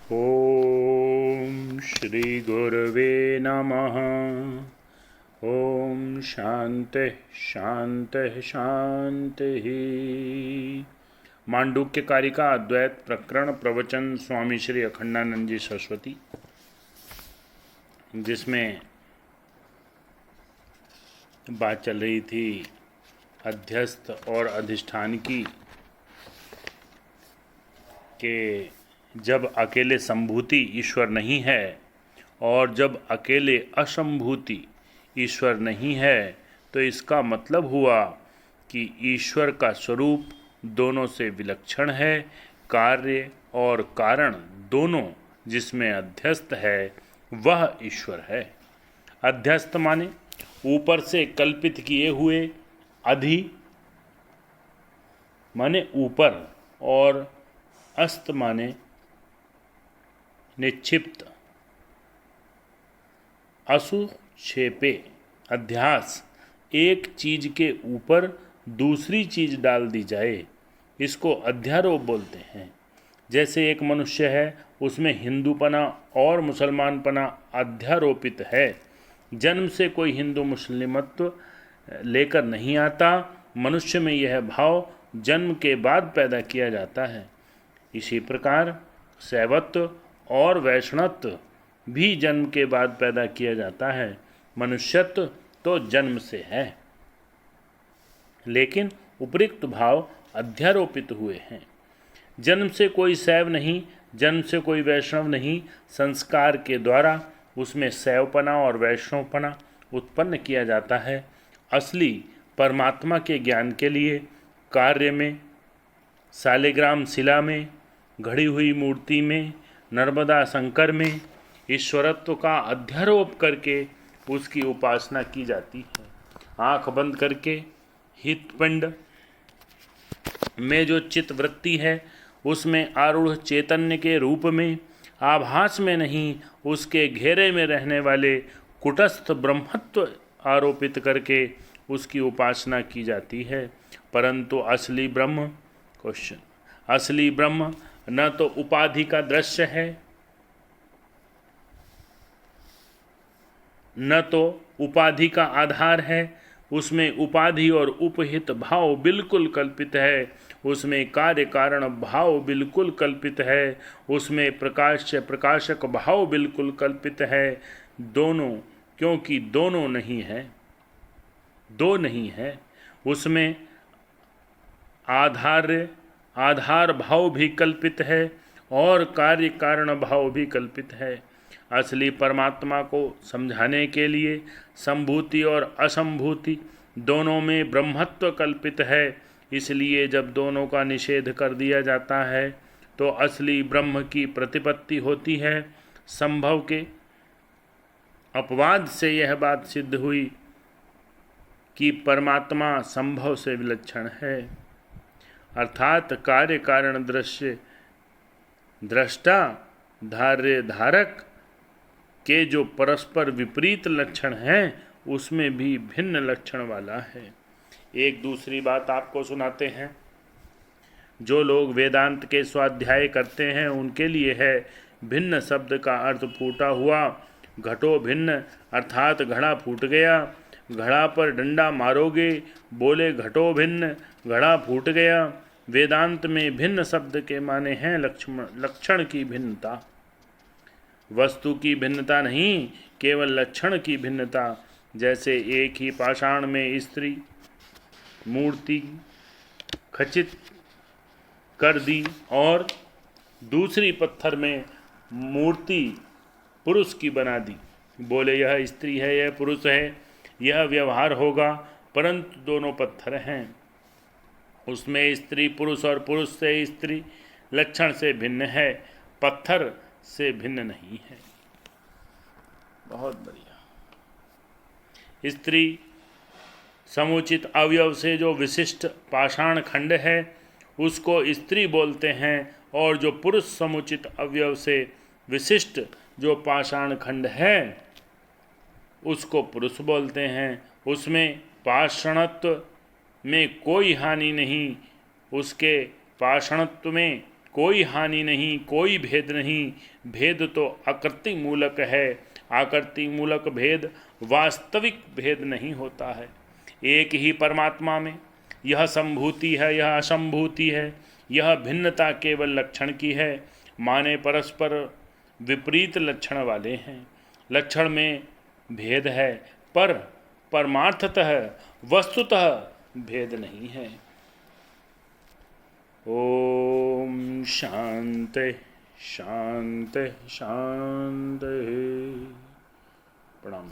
ओम श्री गुरवे नमः। ओम शांति शांति शांति। मांडूक्य कारिका अद्वैत प्रकरण प्रवचन स्वामी श्री अखंडानंद जी सरस्वती, जिसमें बात चल रही थी अध्यस्त और अधिष्ठान की, कि जब अकेले संभूति ईश्वर नहीं है और जब अकेले असंभूति ईश्वर नहीं है, तो इसका मतलब हुआ कि ईश्वर का स्वरूप दोनों से विलक्षण है। कार्य और कारण दोनों जिसमें अध्यस्त है वह ईश्वर है। अध्यस्त माने ऊपर से कल्पित किए हुए, अधि माने ऊपर, और अस्त माने निक्षिप्त। असुक्षेपे अध्यास, एक चीज के ऊपर दूसरी चीज डाल दी जाए, इसको अध्यारोप बोलते हैं। जैसे एक मनुष्य है, उसमें हिंदूपना और मुसलमानपना अध्यारोपित है। जन्म से कोई हिंदू मुस्लिमत्व लेकर नहीं आता, मनुष्य में यह भाव जन्म के बाद पैदा किया जाता है। इसी प्रकार शैवत्व और वैष्णवत्व भी जन्म के बाद पैदा किया जाता है। मनुष्यत्व तो जन्म से है, लेकिन उपयुक्त भाव अध्यारोपित हुए हैं। जन्म से कोई शैव नहीं, जन्म से कोई वैष्णव नहीं, संस्कार के द्वारा उसमें शैवपना और वैष्णवपना उत्पन्न किया जाता है। असली परमात्मा के ज्ञान के लिए कार्य में, शालिग्राम शिला में, घड़ी हुई मूर्ति में, नर्मदा शंकर में ईश्वरत्व का अध्यारोप करके उसकी उपासना की जाती है। आँख बंद करके हितपिंड में जो चित्तवृत्ति है, उसमें आरूढ़ चैतन्य के रूप में, आभास में नहीं, उसके घेरे में रहने वाले कुटस्थ ब्रह्मत्व आरोपित करके उसकी उपासना की जाती है। परंतु असली ब्रह्म, क्वेश्चन, असली ब्रह्म न तो उपाधि का दृश्य है, न तो उपाधि का आधार है। उसमें उपाधि और उपहित भाव बिल्कुल कल्पित है, उसमें कार्य कारण भाव बिल्कुल कल्पित है, उसमें प्रकाश प्रकाशक भाव बिल्कुल कल्पित है। दोनों, क्योंकि दोनों नहीं है, दो नहीं है। उसमें आधार भाव भी कल्पित है और कार्य कारण भाव भी कल्पित है। असली परमात्मा को समझाने के लिए संभूति और असंभूति दोनों में ब्रह्मत्व कल्पित है। इसलिए जब दोनों का निषेध कर दिया जाता है तो असली ब्रह्म की प्रतिपत्ति होती है। संभव के अपवाद से यह बात सिद्ध हुई कि परमात्मा संभव से विलक्षण है, अर्थात कार्य कारण दृश्य दृष्टा धार्य धारक के जो परस्पर विपरीत लक्षण हैं, उसमें भी भिन्न लक्षण वाला है। एक दूसरी बात आपको सुनाते हैं। जो लोग वेदांत के स्वाध्याय करते हैं, उनके लिए है भिन्न शब्द का अर्थ फूटा हुआ। घटो भिन्न अर्थात घड़ा फूट गया। घड़ा पर डंडा मारोगे, बोले घटो भिन्न, घड़ा फूट गया। वेदांत में भिन्न शब्द के माने हैं लक्षण की भिन्नता, वस्तु की भिन्नता नहीं, केवल लक्षण की भिन्नता। जैसे एक ही पाषाण में स्त्री मूर्ति खचित कर दी और दूसरी पत्थर में मूर्ति पुरुष की बना दी, बोले यह स्त्री है, यह पुरुष है, यह व्यवहार होगा, परंतु दोनों पत्थर हैं। उसमें स्त्री पुरुष और पुरुष से स्त्री लक्षण से भिन्न है, पत्थर से भिन्न नहीं है। बहुत बढ़िया। स्त्री समुचित अवयव से जो विशिष्ट पाषाण खंड है उसको स्त्री बोलते हैं, और जो पुरुष समुचित अवयव से विशिष्ट जो पाषाण खंड है उसको पुरुष बोलते हैं। उसमें पाषाणत्व में कोई हानि नहीं, उसके पाषाणत्व में कोई हानि नहीं, कोई भेद नहीं। भेद तो आकृति मूलक है। आकृति मूलक भेद वास्तविक भेद नहीं होता है। एक ही परमात्मा में यह संभूति है, यह असंभूति है, यह भिन्नता केवल लक्षण की है। माने परस्पर विपरीत लक्षण वाले हैं। लक्षण में भेद है, पर परमार्थतः वस्तुतः भेद नहीं है। ओम शांति शांति शांति। प्रणाम।